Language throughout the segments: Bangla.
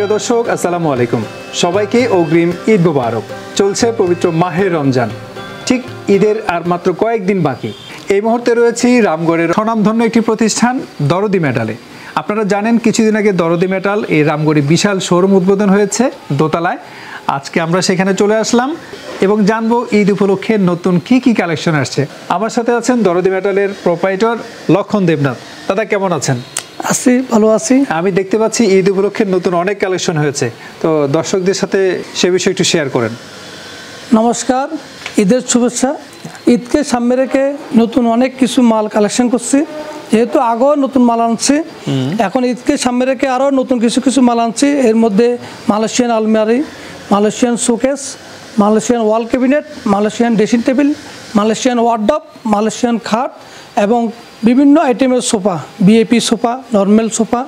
প্রিয় দর্শক আসসালামু আলাইকুম, সবাইকে অগ্রিম ঈদ মোবারক। চলছে পবিত্র মাহে রমজান, ঠিক ঈদের আর মাত্র কয়েকদিন বাকি। এই মুহূর্তে রয়েছি রামগড়ের স্বনামধন্য একটি প্রতিষ্ঠান দরদি মেটালে। আপনারা জানেন কিছুদিন আগে দরদি মেটাল এই রামগড়ে বিশাল শোরুম উদ্বোধন হয়েছে দোতলায়। আজকে আমরা সেখানে চলে আসলাম এবং জানবো ঈদ উপলক্ষে নতুন কি কালেকশন আসছে। আমার সাথে আছেন দরদি মেটালের প্রোপাইটর লক্ষণ দেবনাথ। দাদা কেমন আছেন? আছি, ভালো আছি। আমি দেখতে পাচ্ছি ঈদ উপলক্ষে নতুন অনেক কালেকশন হয়েছে, তো দর্শকদের সাথে সে বিষয়ে একটু শেয়ার করেন। নমস্কার, ঈদের শুভেচ্ছা। ঈদকে সামনে রেখে নতুন অনেক কিছু মাল কালেকশন করছি, যেহেতু আগেও নতুন মাল আনছি, এখন ঈদকে সামনে রেখে আরও নতুন কিছু মাল আনছি। এর মধ্যে মালয়েশিয়ান আলমারি, মালয়েশিয়ান শোকেস, মালয়েশিয়ান ওয়াল cabinet, Malaysian dressing table, Malaysian wardrobe, Malaysian খাট এবং বিভিন্ন আইটেমের sofa, VIP sofa, normal sofa,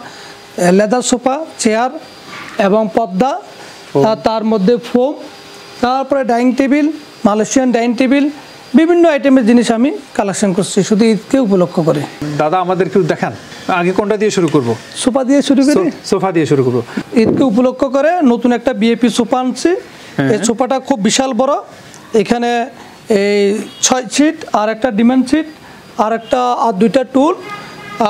leather sofa, chair এবং পর্দা, তার মধ্যে ফোম, তারপরে dining table, Malaysian dining table, বিভিন্ন আইটেমের জিনিস আমি কালেকশন করছি শুধু ঈদকে উপলক্ষ করে। দাদা আমাদেরকে দেখান, আগে কোনটা দিয়ে শুরু করব? সোফা দিয়ে শুরু করি। সোফা দিয়ে শুরু করব। ঈদকে উপলক্ষ করে নতুন একটা ভিআইপি সোফা আনছি। এই সোফাটা খুব বিশাল বড়, এখানে এই 6 সিট আর একটা ডিমান্ড সিট আর একটা আর 2টা টুল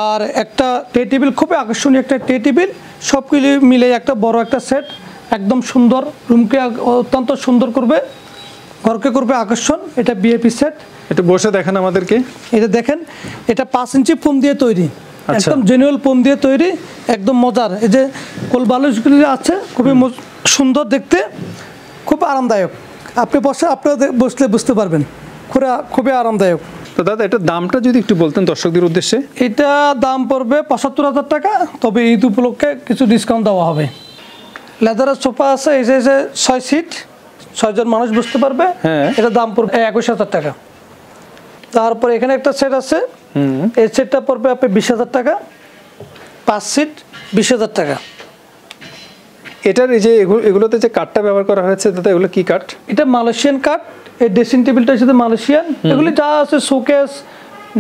আর একটা টে টেবিল, খুবই আকর্ষণীয় একটা টে টেবিল, সবগুলি মিলে একটা বড় একটা সেট, একদম সুন্দর, রুমকে অত্যন্ত সুন্দর করবে, ঘরকে করবে আকর্ষণ। এটা ভিআইপি সেট। এটা বসে দেখেন আমাদেরকে। এটা দেখেন, এটা 5 ইঞ্চি ফোম দিয়ে তৈরি, একদম জেনুয়াল ফোম দিয়ে তৈরি, একদম মজার। এই যে কোল বালিশগুলি আছে খুবই সুন্দর দেখতে, খুব আরামদায়ক। আপনি বসলে বুঝতে পারবেন, খুবই আরামদায়ক। তো দাদা এটা দামটা যদি একটু বলতেন দর্শকদের উদ্দেশ্যে। এটা দাম পড়বে 75,000 টাকা, তবে ঈদ উপলক্ষে কিছু ডিসকাউন্ট দেওয়া হবে। লেদারের সোফা আছে, এই যে 6 সিট, 6 জন মানুষ বসতে পারবে। এটা দাম পড়বে 21,000 টাকা। তারপরে এখানে একটা সেট আছে, এই সেটটা পড়বে আপনি 20,000 টাকা, 5 সিট 20,000 টাকা। এটার এই যে এগুলোতে যে কাঠটা ব্যবহার করা হয়েছে দাদা, এগুলো কি কাঠ? এটা মালয়েশিয়ান কাঠ। এই ড্রেসিং টেবিলটা হচ্ছে মালয়েশিয়ান, এগুলি যা আছে শোকেস,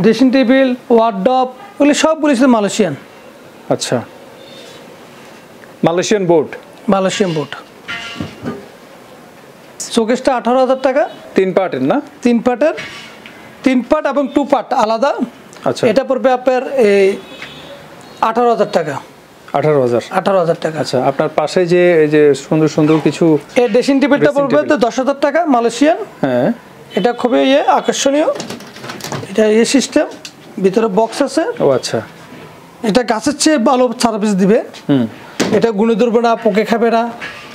ড্রেসিং টেবিল, ওয়ার্ডরোব, এগুলি সবগুলি হচ্ছে মালয়েশিয়ান। আচ্ছা, মালয়েশিয়ান বোর্ড। Malaysian board. শোকেসটা 18,000 টাকা। 3 পার্টের না? 3 পার্টের, 3 পার্ট এবং 2 পার্ট আলাদা। আচ্ছা, এটা পড়বে আপনার এই 18,000 টাকা। 18,000 টাকা। আচ্ছা, আপনার পাশে যে এই যে সুন্দর কিছু এই ড্রেসিং টেবিলটা পড়বে 10,000 টাকা মালয়েশিয়ান। হ্যাঁ, এটা খুবই আকর্ষণীয়। এটা সিস্টেম, ভিতরে বক্স আছে। ও আচ্ছা, এটা গাছের চেয়ে ভালো সার্ভিস দিবে। এটা গুনে ধরবে না, পোকে খাবে না।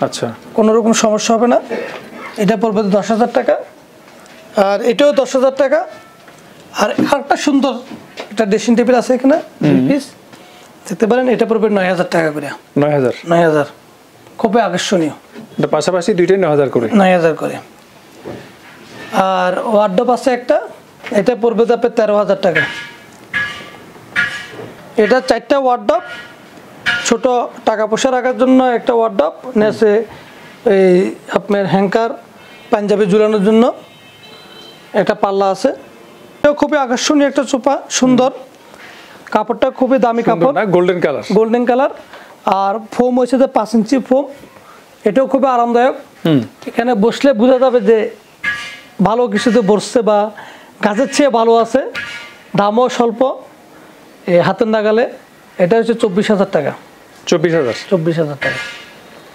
আচ্ছা, কোনো রকম সমস্যা হবে না। এটা পড়বে 10,000 টাকা, আর এটাও 10,000 টাকা। আর আরেকটা সুন্দর একটা ড্রেসিং টেবিল আছে এখানে, 2 পিস দেখতে পারেন, এটা পড়বে 9,000 টাকা করে। 9,000 খুবই আকর্ষণীয়। এটা পাশাপাশি দুইটাই 9,000 করে। 9,000 করে। আর ওয়ার্ডরোব আছে একটা, এটা পড়বে আপনার 13,000 টাকা। এটা 4টা ওয়ার্ডরোব, ছোট টাকা পয়সা রাখার জন্য একটা ওয়ার্ডরোব নেছে, এই আপনার হ্যাঙ্কার পাঞ্জাবি ঝুলানোর জন্য একটা পাল্লা আছে। এটা খুবই আকর্ষণীয় একটা সোফা, সুন্দর, কাপড়টা খুবই দামি কাপড়, গোল্ডেন কালার। আর ফোম হয়েছে 5 ইঞ্চি ফোম, এটাও খুবই আরামদায়ক। এখানে বসলে বোঝা যাবে যে ভালো কিছুতে বসছে বা গাছের চেয়ে ভালো আছে। দামও স্বল্প, এই হাতের নাগালে। এটা হচ্ছে 24,000 টাকা। 24,000 টাকা।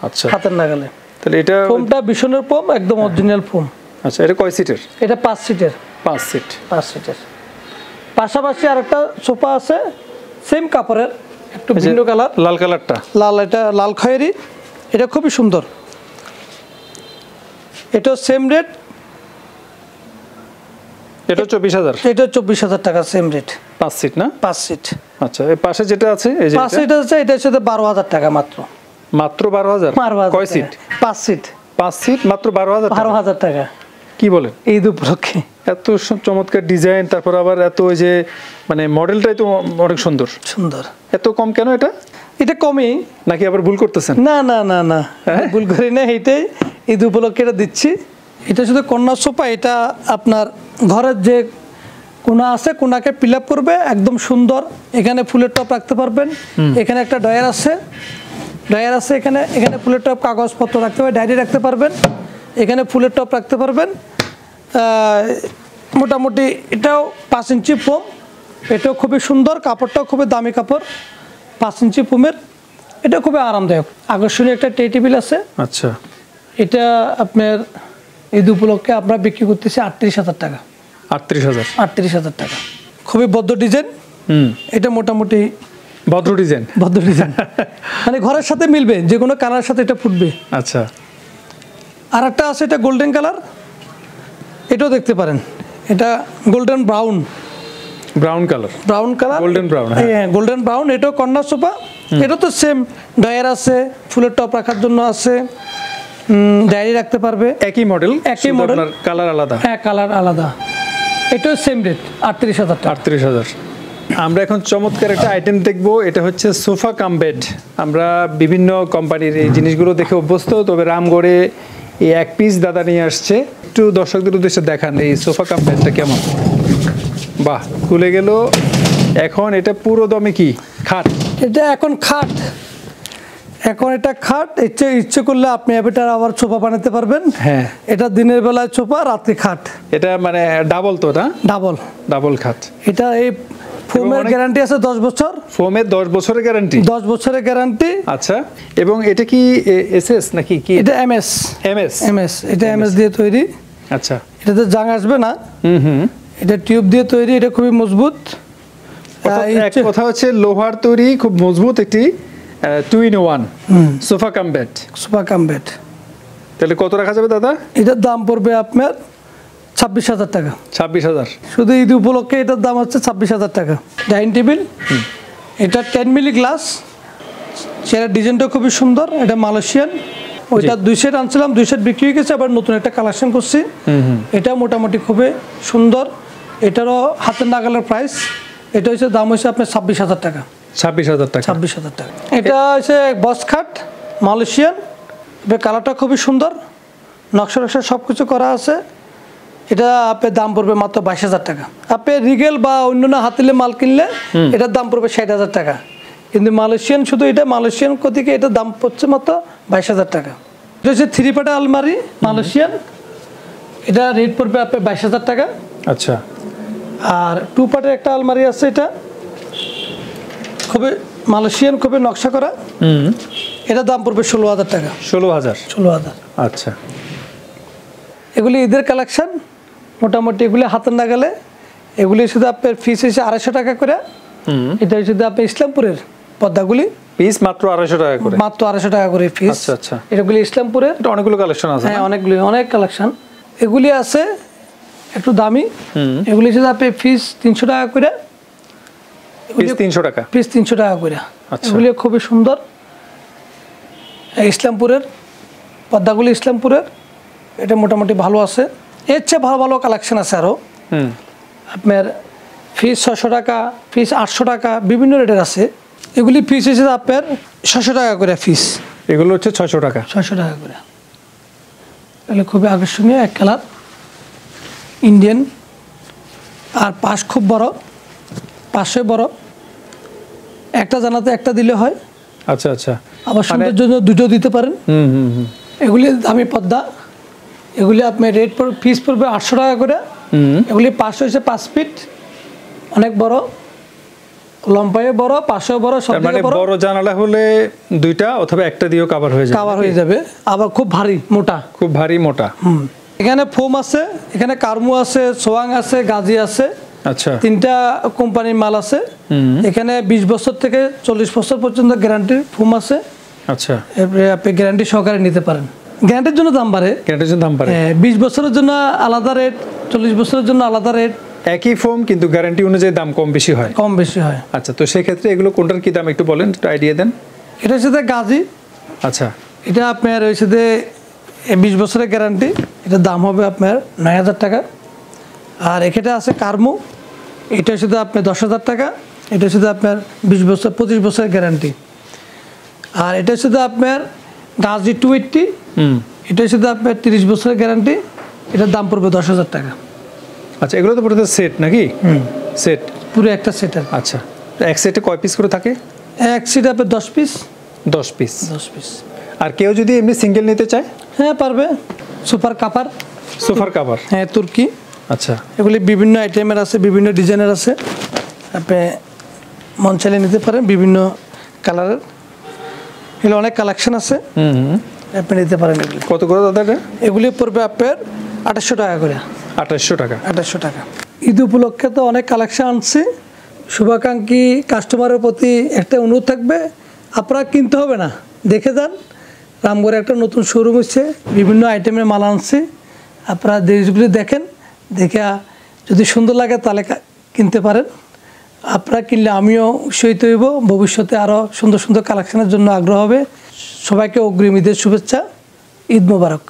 আচ্ছা, হাতের নাগালে। তাহলে এটা ফোমটা বিশনের ফোম, একদম অরিজিনাল ফোম। আচ্ছা, এটা কয় সিটের? এটা 5 সিটের। 5 সিট। পাশাপাশি আরেকটা সোফা আছে সেম কাপড়ের, একটু ভিন্ন কালার, লাল কালারটা, এটা লাল খয়েরি। এটা খুবই সুন্দর। এটা সেম রেট, এটা 24,000। এটা 24,000 টাকা, সেম রেট। 5 সিট না? 5 সিট। আচ্ছা, এই পাশে যেটা আছে, এই যে 5 সিট আছে, এটা হচ্ছে 12,000 টাকা মাত্র। 12,000? কয় সিট? 5 সিট। 5 সিট মাত্র 12,000 টাকা। কি বলেন? ঈদ উপলক্ষে এত চমৎকার ডিজাইন, তারপর আবার এত ওই যে মানে মডেলটাই তো অনেক সুন্দর। এত কম কেন এটা? এটা কমই নাকি আবার ভুল করতেছেন? না, ভুল করি না, এইটাই ঈদ উপলক্ষে এটা দিচ্ছি। এটা শুধু কন্যা সোফা। এটা আপনার ঘরের যে কোনা আছে, কোনাকে ফিল আপ করবে, একদম সুন্দর। এখানে ফুলের টপ রাখতে পারবেন। এখানে একটা ডয়ার আছে, ড্রয়ার আছে এখানে, এখানে ফুলের টপ কাগজপত্র রাখতে পারবেন, ডায়েরি রাখতে পারবেন, এখানে ফুলের টপ রাখতে পারবেন। মোটামুটি এটাও 5 ইঞ্চি ফোম, এটাও খুবই সুন্দর, কাপড়টাও খুবই দামি কাপড়, 5 ইঞ্চি ফোমের, এটা খুবই আরামদায়ক। আকর্ষণীয় একটা ট্রে টেবিল আছে। আচ্ছা, এটা আপনার ঈদ উপলক্ষে আমরা বিক্রি করতেছি 38,000 টাকা। 38,000? 38,000 টাকা, খুবই বদ্ধ ডিজাইন। এটা মোটামুটি ভদ্র ডিজাইন, ভদ্র ডিজাইন মানে ঘরের সাথে মিলবে, যে কোনো কালারের সাথে এটা ফুটবে। আচ্ছা, আর একটা আছে এটা গোল্ডেন কালার, এটাও দেখতে পারেন, এটা golden brown, brown colour, brown colour, golden brown. হ্যাঁ গোল্ডেন ব্রাউন, এটাও কর্নার সোফা, এটা তো সেম ড্রয়ার আছে, ফুলের টপ রাখার জন্য আছে, ডায়েরি রাখতে পারবে। একই মডেল, একই মডেল, কালার আলাদা। হ্যাঁ কালার আলাদা, এটাও সেম রেট 38,000 টাকা। 38,000। আমরা এখন চমৎকার একটা আইটেম দেখবো, এটা হচ্ছে সোফা কাম বেড। আমরা বিভিন্ন কোম্পানির এই জিনিসগুলো দেখে অভ্যস্ত, তবে রামগড়ে এই এক পিস দাদা নিয়ে আসছে। একটু দর্শকদের উদ্দেশ্যে দেখান এই সোফা কাম বেডটা কেমন। বাহ, খুলে গেল। এখন এটা পুরো দমে কি খাট? এটা এখন খাট, এখন এটা খাট, ইচ্ছে করলে আপনি এটার আবার সোফা বানাতে পারবেন। হ্যাঁ, এটা দিনের বেলায় সোফা, রাত্রে খাট। এটা মানে ডাবল তো না? ডাবল, ডাবল খাট। এটা এই ফোমের গ্যারান্টি আছে 10 বছর। ফোমের 10 বছরের গ্যারান্টি? 10 বছরের গ্যারান্টি। আচ্ছা, এবং এটা কি এসএস নাকি কি? এটা এমএস। এমএস? এমএস, এটা এমএস দিয়ে তৈরি। আচ্ছা, এটাতে জাং আসবে না। এটা টিউব দিয়ে তৈরি, এটা খুবই মজবুত। এক কথা হচ্ছে লোহার তৈরি, খুব মজবুত একটি 2 in 1 sofa cum bed. Sofa cum bed. তাহলে কত রাখা যাবে দাদা? এটার দাম পড়বে আপনার 26,000 টাকা। 26,000? শুধু ঈদ উপলক্ষে এটার দাম হচ্ছে 26,000 টাকা। ডাইনিং টেবিল, এটা 10 মিলি গ্লাস, চেয়ারের ডিজাইনটা খুবই সুন্দর, এটা মালয়েশিয়ান। ওইটা 2 সেট আনছিলাম, 2 সেট বিক্রি হয়ে গেছে, আবার নতুন একটা কালেকশন করছি। এটা মোটামুটি খুবই সুন্দর, এটারও হাতের নাগালের প্রাইস। এটা হচ্ছে দাম হচ্ছে আপনার 26,000 টাকা। 26,000 টাকা? 26,000 টাকা। এটা হচ্ছে বক্স খাট, মালয়েশিয়ান। এবার কালারটা খুবই সুন্দর, নকশা নকশা সব কিছু করা আছে। এটা আপনার দাম পড়বে মাত্র 22,000 টাকা। আপনি রিগেল বা অন্যান্য হাতিলে মাল কিনলে এটার দাম পড়বে 60,000 টাকা, কিন্তু মালয়েশিয়ান শুধু এটা মালয়েশিয়ান থেকে এটার দাম পড়ছে মাত্র 22,000 টাকা। এটা হচ্ছে 3 পার্টের আলমারি মালয়েশিয়ান, এটা রেট পড়বে আপনার 22,000 টাকা। আচ্ছা, আর 2 পার্টের একটা আলমারি আছে, এটা খুবই মালয়েশিয়ান, খুবই নকশা করা, এটা দাম পড়বে 16,000 টাকা। 16,000? আচ্ছা, এগুলি ঈদের কালেকশন, মোটামুটি এগুলি হাতের নাগালে। এগুলি শুধু আপনার ফিস হচ্ছে 250 টাকা করে। এটা শুধু আপনার ইসলামপুরের পর্দাগুলি, পিস মাত্র 250 টাকা করে? মাত্র 250 টাকা করে পিস। আচ্ছা আচ্ছা, এগুলি ইসলামপুরের। এটা অনেকগুলো কালেকশন আছে? হ্যাঁ, অনেকগুলি, অনেক কালেকশন। এগুলি আছে একটু দামি, এগুলি শুধু আপনি ফিস 300 টাকা করে। পিস 300 টাকা? পিস 300 টাকা করে। আচ্ছা, এগুলি খুবই সুন্দর, ইসলামপুরের পর্দাগুলি ইসলামপুরের। এটা মোটামুটি ভালো আছে, এর চেয়ে ভালো ভালো কালেকশন আছে আরও। আপনার ফিস 600 টাকা, ফিস 800 টাকা, বিভিন্ন রেটের আছে। এগুলি ফিস হিসেবে আপনার 600 টাকা করে ফিস। এগুলো হচ্ছে 600 টাকা? 600 টাকা করে। তাহলে খুবই আকর্ষণীয় এক কালার, ইন্ডিয়ান। আর পাশ খুব বড়, পাশে বড়, একটা জানাতে একটা দিলে হয়। আচ্ছা আচ্ছা, আবার সুন্দর জন্য দুটো দিতে পারেন। এগুলি দামি পর্দা, এগুলি আপনার রেট ফিস পড়বে 800 টাকা করে। এগুলি পাশে হচ্ছে 5 ফিট, অনেক বড়, লম্বায় বড়, পাশেও বড়, সব দিকে বড়। বড় জানালা হলে 2টা অথবা একটা দিয়েও কভার হয়ে যাবে? কভার হয়ে যাবে, আবার খুব ভারী মোটা, খুব ভারী মোটা। এখানে ফোম আছে, এখানে কার্মু আছে, সোয়াং আছে, গাজি আছে। আচ্ছা, 3টা কোম্পানির মাল আছে। এখানে 20 বছর থেকে 40 বছর পর্যন্ত গ্যারান্টির ফোম আছে। আচ্ছা, এরপরে আপনি গ্যারান্টি সহকারে নিতে পারেন। গ্যারান্টির জন্য দাম বাড়ে, গ্যারান্টির জন্য দাম বাড়ে। 20 বছরের জন্য আলাদা রেট, 40 বছরের জন্য আলাদা রেট। একই ফোম কিন্তু গ্যারান্টি অনুযায়ী দাম কম বেশি হয়? কম বেশি হয়। আচ্ছা, তো সেই ক্ষেত্রে এগুলো কোনটার কি দাম একটু বলেন, একটু আইডিয়া দেন। এটা হচ্ছে গাজি। আচ্ছা, এটা আপনার হচ্ছে 20 বছরের গ্যারান্টি, এটার দাম হবে আপনার 9,000 টাকা। আর এখানে আছে কার্মু, এটা হচ্ছে আপনার 10,000 টাকা। এটা হচ্ছে আপনার 20 বছর 25 বছরের গ্যারান্টি। আর এটা হচ্ছে আপনার গাজি 280, এটা হচ্ছে আপনার 30 বছরের গ্যারান্টি, এটার দাম পড়বে 10,000 টাকা। আচ্ছা, এগুলো তো পুরো সেট নাকি? সেট, পুরো একটা সেটের। আচ্ছা, এক সেটে কয় পিস করে থাকে? এক সেটে আপনার 10 পিস। 10 পিস। 10 পিস। আর কেউ যদি এমনি সিঙ্গেল নিতে চায়? হ্যাঁ পারবে। সুপার কাভার, সোফার কভার। হ্যাঁ তুর্কি, আচ্ছা, এগুলি বিভিন্ন আইটেমের আছে, বিভিন্ন ডিজাইনের আছে, আপনি মন চাইলে নিতে পারেন, বিভিন্ন কালারের, এগুলো অনেক কালেকশন আছে, আপনি নিতে পারেন এগুলি। কত করে দাদা এটা? এগুলি পড়বে আপনার 2800 টাকা করে। 2800 টাকা। 2800 টাকা। ঈদ উপলক্ষে তো অনেক কালেকশন আনছি, শুভাকাঙ্ক্ষী কাস্টমারের প্রতি একটা অনুরোধ থাকবে, আপনারা কিনতে হবে না, দেখে যান। রামগড়ে একটা নতুন শোরুম হচ্ছে, বিভিন্ন আইটেমের মাল আনছি, আপনারা জিনিসগুলি দেখেন, দেখে যদি সুন্দর লাগে তাহলে কিনতে পারেন। আপনারা কিনলে আমিও উৎসাহিত হইব, ভবিষ্যতে আরও সুন্দর সুন্দর কালেকশনের জন্য আগ্রহ হবে। সবাইকে অগ্রিম ঈদের শুভেচ্ছা, ঈদ মোবারক।